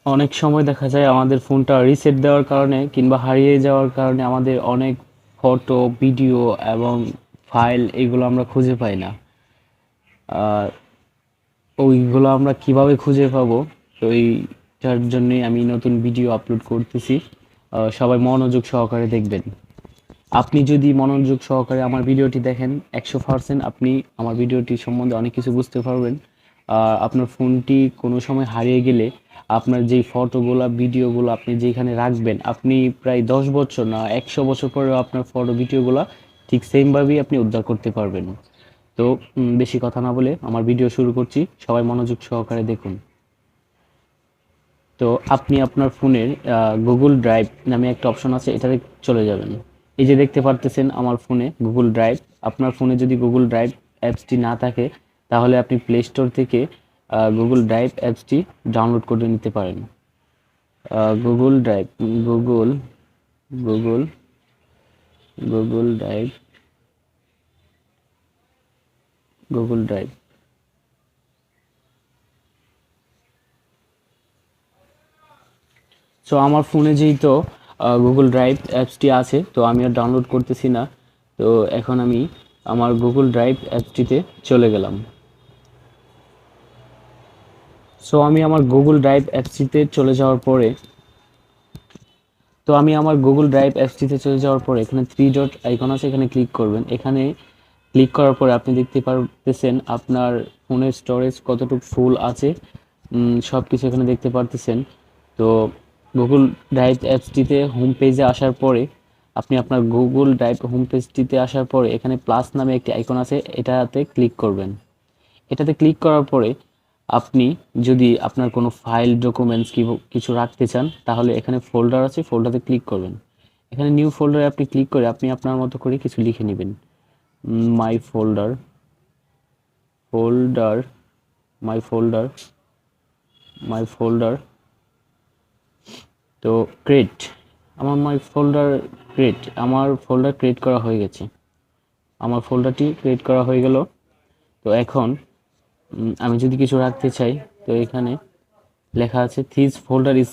অনেক সময় দেখা যায় আমাদের ফোনটা রিসেট দেওয়ার কারণে কিংবা হারিয়ে যাওয়ার কারণে আমাদের অনেক ফটো, ভিডিও এবং ফাইল এগুলো আমরা খুঁজে পাই না। আর ওইগুলো আমরা কিভাবে খুঁজে পাবো, তো এইটার জন্যই আমি নতুন ভিডিও আপলোড করতেছি। সবাই মনোযোগ সহকারে দেখবেন। আপনি যদি মনোযোগ সহকারে আমার ভিডিওটি দেখেন, 100% আপনি আমার ভিডিওটি সম্বন্ধে অনেক কিছু বুঝতে পারবেন। আপনার ফোনটি কোনো সময় হারিয়ে গেলে আপনার যেই ফটোগুলা, ভিডিওগুলো আপনি যেখানে রাখবেন, আপনি প্রায় 10 বছর না 100 বছর পরেও আপনার ফটো, ভিডিওগুলা ঠিক সেমভাবেই আপনি উদ্ধার করতে পারবেন। তো বেশি কথা না বলে আমার ভিডিও শুরু করছি, সবাই মনোযোগ সহকারে দেখুন। তো আপনি আপনার ফোনের গুগল ড্রাইভ নামে একটা অপশন আছে, এটাতে চলে যাবেন। এই যে দেখতে পারতেছেন আমার ফোনে গুগল ড্রাইভ। আপনার ফোনে যদি গুগল ড্রাইভ অ্যাপসটি না থাকে, তাহলে আপনি প্লে স্টোর থেকে গুগল ড্রাইভ অ্যাপসটি ডাউনলোড করে নিতে পারেন। Google drive, Google Google Google drive, Google drive. So আমার ফোনে যেহেতু গুগল ড্রাইভ অ্যাপসটি আছে, তো আমি আর ডাউনলোড করতেছি না। তো এখন আমি আমার গুগল ড্রাইভ অ্যাপসটিতে চলে গেলাম। সো আমি আমার গুগল ড্রাইভ অ্যাপসটিতে চলে যাওয়ার পরে তো আমি আমার গুগল ড্রাইভ অ্যাপসটিতে চলে যাওয়ার পরে এখানে থ্রি ডট আইকন আছে, এখানে ক্লিক করবেন। এখানে ক্লিক করার পরে আপনি দেখতে পারতেছেন আপনার ফোনের স্টোরেজ কতটুকু ফুল আছে, সব কিছু এখানে দেখতে পারতেছেন। তো গুগল ড্রাইভ অ্যাপসটিতে হোম পেজে আসার পরে আপনি আপনার গুগল ড্রাইভ হোম পেজটিতে আসার পরে এখানে প্লাস নামে একটি আইকন আছে, এটাতে ক্লিক করবেন। এটাতে ক্লিক করার পরে আপনি যদি আপনার কোনো ফাইল, ডকুমেন্টস কিছু রাখতে চান, তাহলে এখানে ফোল্ডার আছে, ফোল্ডারে ক্লিক করবেন। এখানে নিউ ফোল্ডারে আপনি ক্লিক করে আপনি আপনার মতো করে কিছু লিখে নেবেন। মাই ফোল্ডার, ফোল্ডার, মাই ফোল্ডার, মাই ফোল্ডার। তো ক্রিয়েট, আমার মাই ফোল্ডার ক্রিয়েট, আমার ফোল্ডার ক্রিয়েট করা হয়ে গেছে। আমার ফোল্ডারটি ক্রিয়েট করা হয়ে গেল। তো এখন আমি যদি কিছু রাখতে চাই, তো এখানে লেখা আছে দিস ফোল্ডার ইজ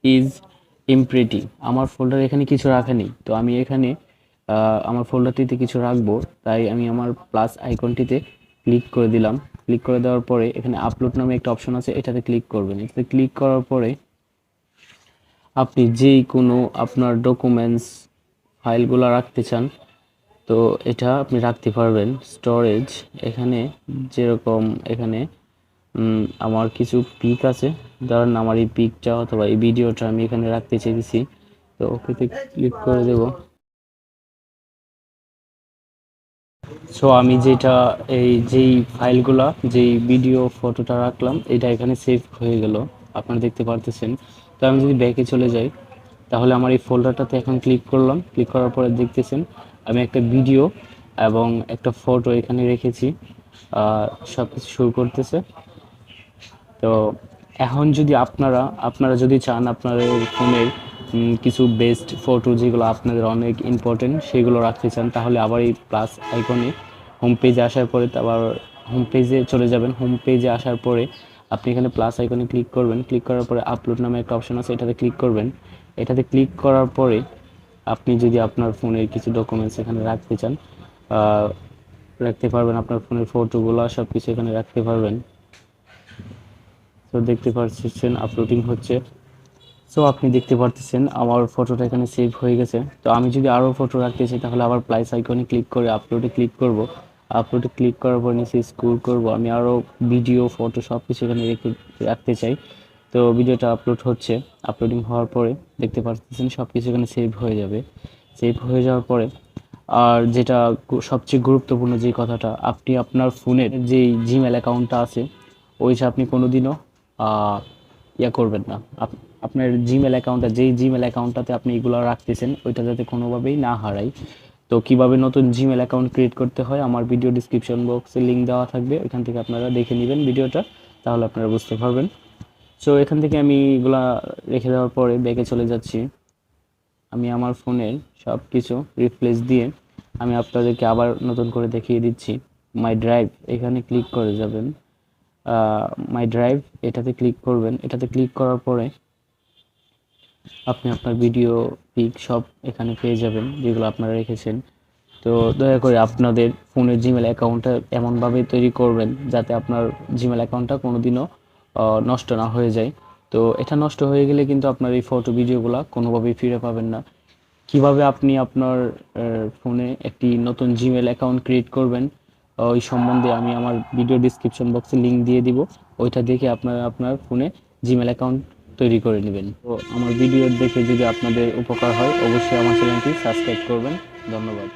ইজ এমপ্টি। আমার ফোল্ডার এখানে কিছু রাখা নেই, তো আমি এখানে আমার ফোল্ডারটিতে কিছু রাখবো। তাই আমি আমার প্লাস আইকনটিতে ক্লিক করে দিলাম। ক্লিক করে দেওয়ার পরে এখানে আপলোড নামে একটা অপশন আছে, এটাতে ক্লিক করবেন। এটাতে ক্লিক করার পরে আপনি যেই কোনো আপনার ডকুমেন্টস, ফাইলগুলো রাখতে চান, তো এটা আপনি রাখতে পারবেন। স্টোরেজ, এখানে যেরকম এখানে আমার কিছু পিক আছে, ধরেন আমার এই পিকটা অথবা এই ভিডিওটা আমি এখানে রাখতে চাইছি, তো ওকেতে ক্লিক করে দেব। সো আমি যেটা এই যেই ফাইলগুলা, যেই ভিডিও, ফটোটা রাখলাম, এটা এখানে সেভ হয়ে গেল, আপনারা দেখতে পারতেছেন। তো আমি যদি ব্যাকে চলে যাই, তাহলে আমার এই ফোল্ডারটাতে এখন ক্লিক করলাম। ক্লিক করার পরে দেখতেছেন আমি একটা ভিডিও এবং একটা ফটো এখানে রেখেছি। সব কিছু শুরু করতেছে। তো এখন যদি আপনারা যদি চান আপনাদের ফোনের কিছু বেস্ট ফটো যেগুলো আপনাদের অনেক ইম্পর্টেন্ট সেগুলো রাখতে চান, তাহলে আবার এই প্লাস আইকনে হোম পেজে আসার পরে আবার হোম পেজে চলে যাবেন। হোম পেজে আসার পরে আপনি এখানে প্লাস আইকনে ক্লিক করবেন। ক্লিক করার পরে আপলোড নামে একটা অপশন আছে, এটাতে ক্লিক করবেন। এটাতে ক্লিক করার পরে আপনি যদি আপনার ফোনের কিছু ডকুমেন্টস এখানে রাখতে চান, রাখতে পারবেন। আপনার ফোনের ফটোগুলো সব কিছু এখানে রাখতে পারবেন। তো দেখতে পাচ্ছেন আপলোডিং হচ্ছে। সো আপনি দেখতে পারতেছেন আমার ফটোটা এখানে সেভ হয়ে গেছে। তো আমি যদি আরও ফটো রাখতে চাই, তাহলে আবার প্লাস আইকনে ক্লিক করে আপলোডে ক্লিক করব। আপলোডে ক্লিক করার পর নিচে স্ক্রল করব, আমি আরও ভিডিও, ফটো সব কিছু এখানে রাখতে চাই। তো ভিডিওটা আপলোড হচ্ছে। আপলোডিং হওয়ার পরে দেখতে পাচ্ছেন সব কিছু এখানে সেভ হয়ে যাবে। সেভ হয়ে যাওয়ার পরে আর যেটা সবচেয়ে গুরুত্বপূর্ণ যে কথাটা, আপনি আপনার ফোনের যেই জিমেল অ্যাকাউন্টটা আছে, ওইটা আপনি কোনোদিনও ইয়া করবেন না। আপনার জিমেল অ্যাকাউন্টটা, যেই জিমেল অ্যাকাউন্টটাতে আপনি এগুলো রাখতেছেন, ওইটা যাতে কোনোভাবেই না হারায়। তো কিভাবে নতুন জিমেল অ্যাকাউন্ট ক্রিয়েট করতে হয়, আমার ভিডিও ডিসক্রিপশন বক্সে লিঙ্ক দেওয়া থাকবে, ওইখান থেকে আপনারা দেখে নেবেন ভিডিওটা, তাহলে আপনারা বুঝতে পারবেন। সো এখান থেকে আমি এগুলা রেখে দেওয়ার পরে ব্যাকে চলে যাচ্ছি। আমি আমার ফোনের সব কিছু রিপ্লেস দিয়ে আমি আপনাদেরকে আবার নতুন করে দেখিয়ে দিচ্ছি। মাই ড্রাইভ, এখানে ক্লিক করে যাবেন। মাই ড্রাইভ, এটাতে ক্লিক করবেন। এটাতে ক্লিক করার পরে আপনি আপনার ভিডিও পিক সব এখানে পেয়ে যাবেন যেগুলো আপনারা রেখেছেন। তো দয়া করে আপনাদের ফোনের জিমেল অ্যাকাউন্টটা এমনভাবে তৈরি করবেন যাতে আপনার জিমেল অ্যাকাউন্টটা কোনোদিনও নষ্ট না হয়ে যায়। তো এটা নষ্ট হয়ে গেলে কিন্তু আপনার এই ফটো ভিডিওগুলো কোনোভাবেই ফিরে পাবেন না। কিভাবে আপনি আপনার ফোনে একটি নতুন জিমেল অ্যাকাউন্ট ক্রিয়েট করবেন ওই সম্বন্ধে আমি আমার ভিডিও ডিসক্রিপশন বক্সে লিংক দিয়ে দিব। ওইটা দেখে আপনারা আপনার ফোনে জিমেল অ্যাকাউন্ট তৈরি করে নেবেন। তো আমার ভিডিও দেখে যদি আপনাদের উপকার হয় অবশ্যই আমার চ্যানেলটি সাবস্ক্রাইব করবেন। ধন্যবাদ।